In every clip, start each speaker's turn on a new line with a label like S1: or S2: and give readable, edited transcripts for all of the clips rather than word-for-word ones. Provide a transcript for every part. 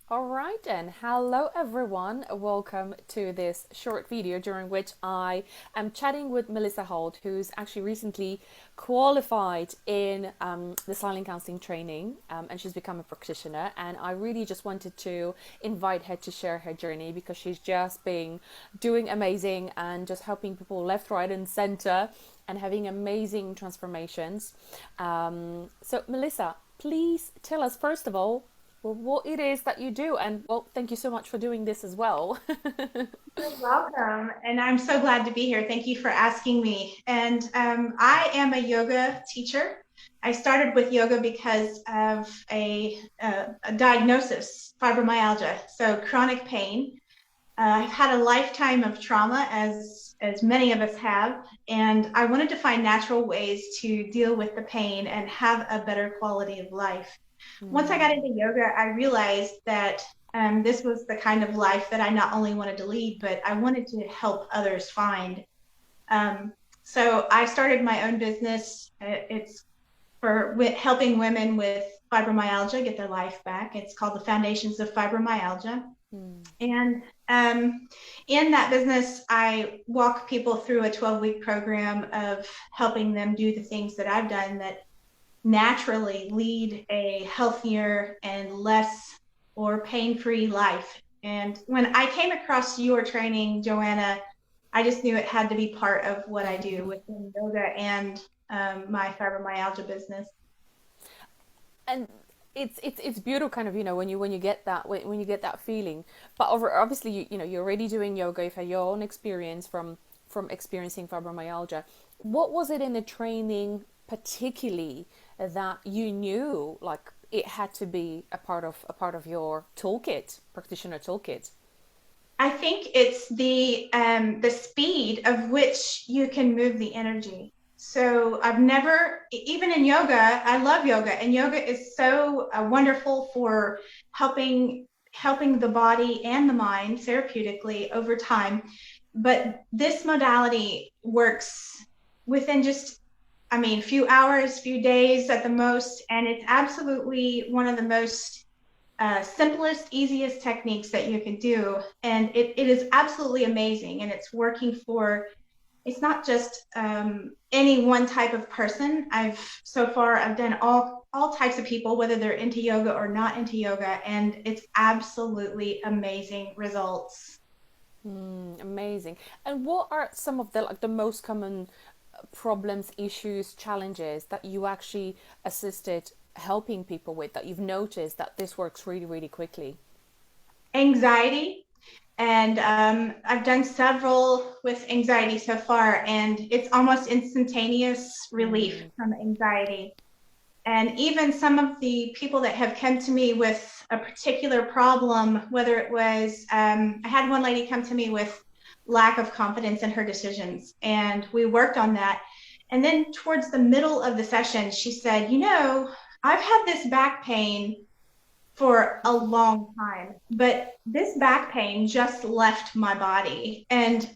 S1: All right then. Hello everyone. Welcome to this short video during which I am chatting with Melissa Holt, who's actually recently qualified in the silent counseling training, and she's become a practitioner. And I really just wanted to invite her to share her journey because she's just been doing amazing and just helping people left, right, and center and having amazing transformations. So Melissa, please tell us first of all what it is that you do. And well, thank you so much for doing this as well.
S2: You're welcome. And I'm so glad to be here. Thank you for asking me. And I am a yoga teacher. I started with yoga because of a diagnosis, fibromyalgia, so chronic pain. I've had a lifetime of trauma, as many of us have, and I wanted to find natural ways to deal with the pain and have a better quality of life. Once I got
S1: Mm,
S2: into yoga, I realized that this was the kind of life that I not only wanted to lead, but I wanted to help others find. Um, so I started my own business. It's for helping women with fibromyalgia get their life back. It's called the Foundations of Fibromyalgia.
S1: mm,
S2: And in that business, I walk people through a 12-week program of helping them do the things that I've done that naturally lead a healthier and less or pain-free life. And when I came across your training, Joanna, I just knew it had to be part of what I do
S1: mm.
S2: within yoga and my fibromyalgia business.
S1: And it's beautiful, kind of, when you get that when you get that feeling. But obviously, you're already doing yoga. You've had your own experience from experiencing fibromyalgia. What was it in the training particularly that you knew like it had to be a part of your toolkit, practitioner toolkit?
S2: I think it's the speed of which you can move the energy. So I've never, even in yoga, I love yoga, and yoga is so wonderful for helping the body and the mind therapeutically over time. But this modality works within just, I mean, few hours, few days at the most, and it's absolutely one of the most simplest, easiest techniques that you can do. And it is absolutely amazing. And it's working for, it's not just any one type of person. I've done all types of people, whether they're into yoga or not into yoga. And it's absolutely amazing results.
S1: Amazing. And what are some of the most common problems, issues, challenges that you actually assisted helping people with, that you've noticed that this works really, really quickly?
S2: Anxiety. And I've done several with anxiety so far, and it's almost instantaneous relief
S1: Mm,
S2: from anxiety. And even some of the people that have come to me with a particular problem, whether it was, I had one lady come to me with lack of confidence in her decisions, and we worked on that. And then towards the middle of the session, she said, I've had this back pain for a long time, but this back pain just left my body. And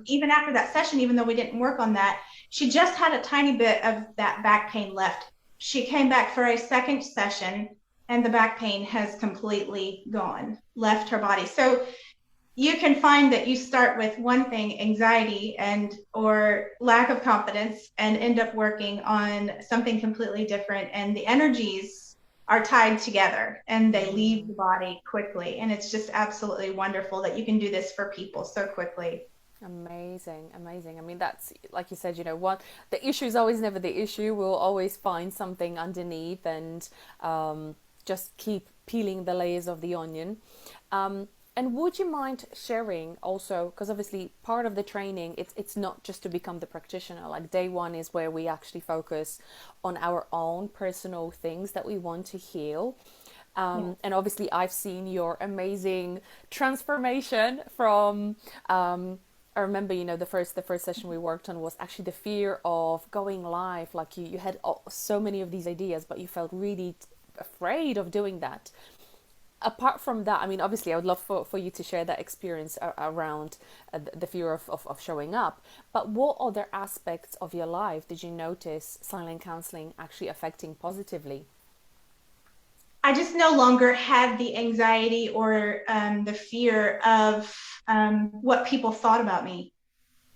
S2: even after that session, even though we didn't work on that, she just had a tiny bit of that back pain left. She came back for a second session, and the back pain has completely gone, left her body. So you can find that you start with one thing, anxiety and or lack of confidence, and end up working on something completely different, and the energies are tied together and they leave
S1: mm.
S2: the body quickly. And it's just absolutely wonderful that you can do this for people so quickly.
S1: Amazing, amazing. I mean, that's like you said, what the issue is always never the issue. We'll always find something underneath and just keep peeling the layers of the onion. Um, and would you mind sharing also, because obviously part of the training, it's not just to become the practitioner. Like day one is where we actually focus on our own personal things that we want to heal.
S2: Yeah.
S1: And obviously, I've seen your amazing transformation from. I remember, the first session we worked on was actually the fear of going live. Like you had so many of these ideas, but you felt really afraid of doing that. Apart from that, I mean, obviously, I would love for you to share that experience around the fear of showing up. But what other aspects of your life did you notice silent counseling actually affecting positively?
S2: I just no longer had the anxiety or the fear of what people thought about me.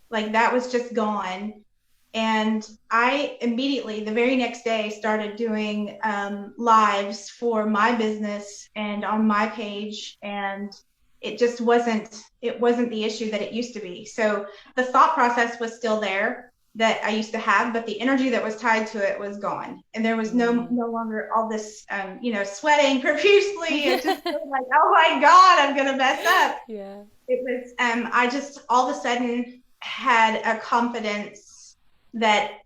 S2: Like that was just gone. And I immediately, the very next day, started doing lives for my business and on my page. And it just wasn't the issue that it used to be. So the thought process was still there that I used to have, but the energy that was tied to it was gone. And there was no longer all this, sweating profusely. It just was like, oh my God, I'm going to mess up.
S1: Yeah.
S2: It was, I just all of a sudden had a confidence that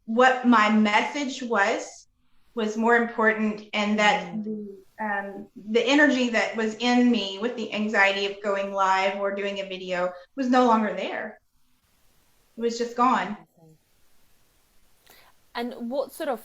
S2: what my message was more important, and that the energy that was in me with the anxiety of going live or doing a video was no longer there. It was just gone.
S1: And what sort of,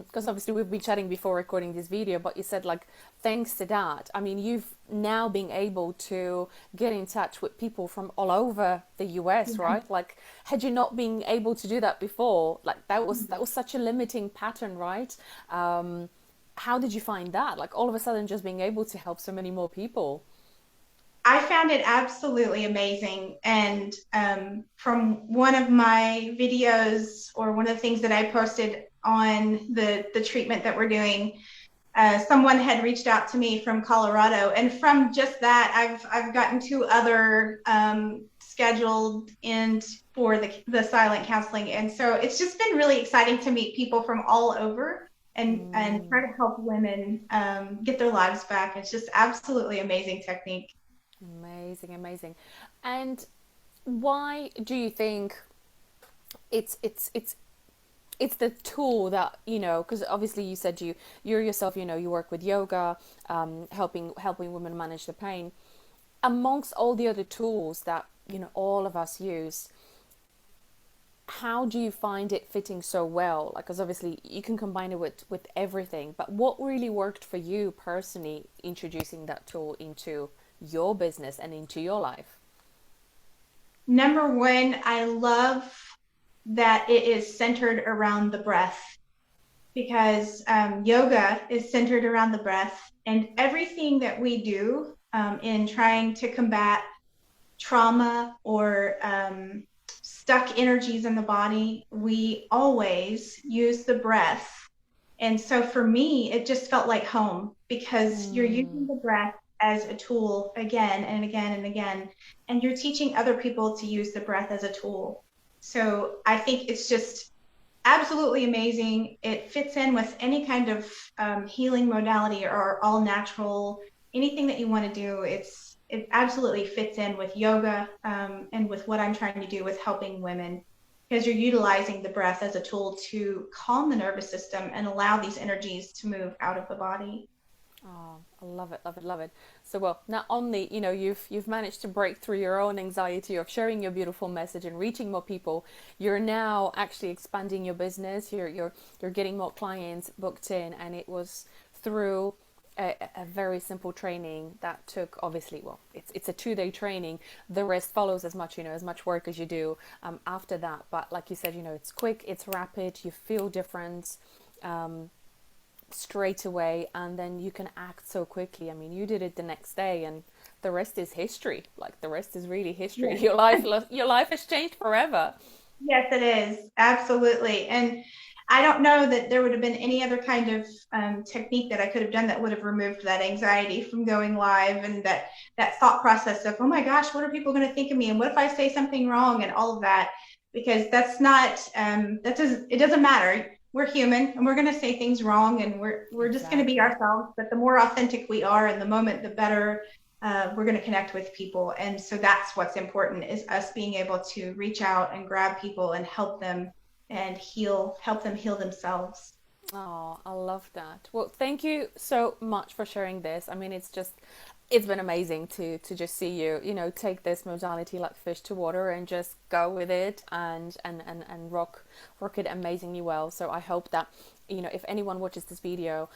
S1: because obviously we've been chatting before recording this video, but you said like, thanks to that, I mean, you've now been able to get in touch with people from all over the US, right? Like, had you not been able to do that before, like that was such a limiting pattern, right? How did you find that? Like all of a sudden just being able to help so many more people.
S2: I found it absolutely amazing. And from one of my videos, or one of the things that I posted on the treatment that we're doing, someone had reached out to me from Colorado, and from just that, I've gotten two other scheduled in for the silent counseling, and so it's just been really exciting to meet people from all over and try to help women get their lives back. It's just absolutely amazing technique.
S1: Amazing, amazing. And why do you think it's it's it's it's the tool that, because obviously you said you're yourself, you work with yoga, helping women manage the pain, amongst all the other tools that all of us use. How do you find it fitting so well? Like, because obviously you can combine it with everything, but what really worked for you personally introducing that tool into your business and into your life?
S2: Number one, I love that it is centered around the breath, because yoga is centered around the breath, and everything that we do in trying to combat trauma or stuck energies in the body, we always use the breath. And so for me, it just felt like home, because you're using the breath as a tool again and again and again, and you're teaching other people to use the breath as a tool. So I think it's just absolutely amazing. It fits in with any kind of healing modality or all natural, anything that you want to do. It absolutely fits in with yoga and with what I'm trying to do with helping women, because you're utilizing the breath as a tool to calm the nervous system and allow these energies to move out of the body.
S1: Oh, I love it, love it, love it. So, well, not only, you've managed to break through your own anxiety of sharing your beautiful message and reaching more people, you're now actually expanding your business. You're getting more clients booked in, and it was through a very simple training that took, obviously, well, it's a 2-day training. The rest follows as much work as you do after that. But like you said, it's quick, it's rapid, you feel different. Straight away, and then you can act so quickly. I mean, you did it the next day, and the rest is history. Like, the rest is really history.
S2: Yes.
S1: Your life has changed forever.
S2: Yes, it is. Absolutely. And I don't know that there would have been any other kind of technique that I could have done that would have removed that anxiety from going live, and that thought process of, oh my gosh, what are people going to think of me? And what if I say something wrong, and all of that? Because that's not, it doesn't matter. We're human, and we're going to say things wrong, and we're just going to be ourselves. But the more authentic we are in the moment, the better we're going to connect with people. And so that's what's important, is us being able to reach out and grab people and help them and help them heal themselves.
S1: Oh, I love that. Well, thank you so much for sharing this. I mean, it's been amazing to just see you, take this modality like fish to water and just go with it and rock it amazingly well. So I hope that, if anyone watches this video,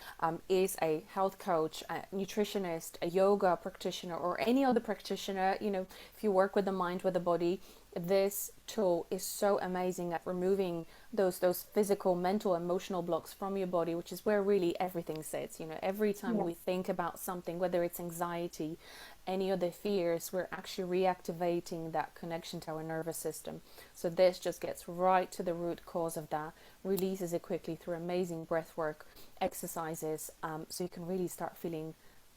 S1: is a health coach, a nutritionist, a yoga practitioner, or any other practitioner, if you work with the mind, with the body, this tool is so amazing at removing those physical, mental, emotional blocks from your body, which is where really everything sits. You know, every time
S2: Yeah.
S1: we think about something, whether it's anxiety, any other fears, we're actually reactivating that connection to our nervous system. So this just gets right to the root cause of that, releases it quickly through amazing breath work exercises, so you can really start feeling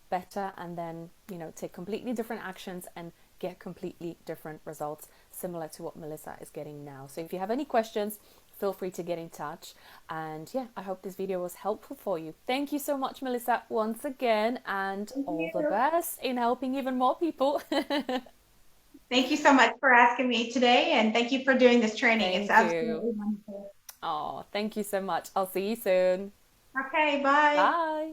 S1: better, and then, you know, take completely different actions and get completely different results, similar to what Melissa is getting now. So if you have any questions, feel free to get in touch. And yeah, I hope this video was helpful for you. Thank you so much, Melissa, once again, and
S2: Thank
S1: all the
S2: you.
S1: best in helping even more people.
S2: Thank you so much for asking me today, and thank you for doing this training. It's
S1: Thank you.
S2: absolutely wonderful.
S1: Oh, thank you so much. I'll see you soon.
S2: Okay, bye.
S1: Bye.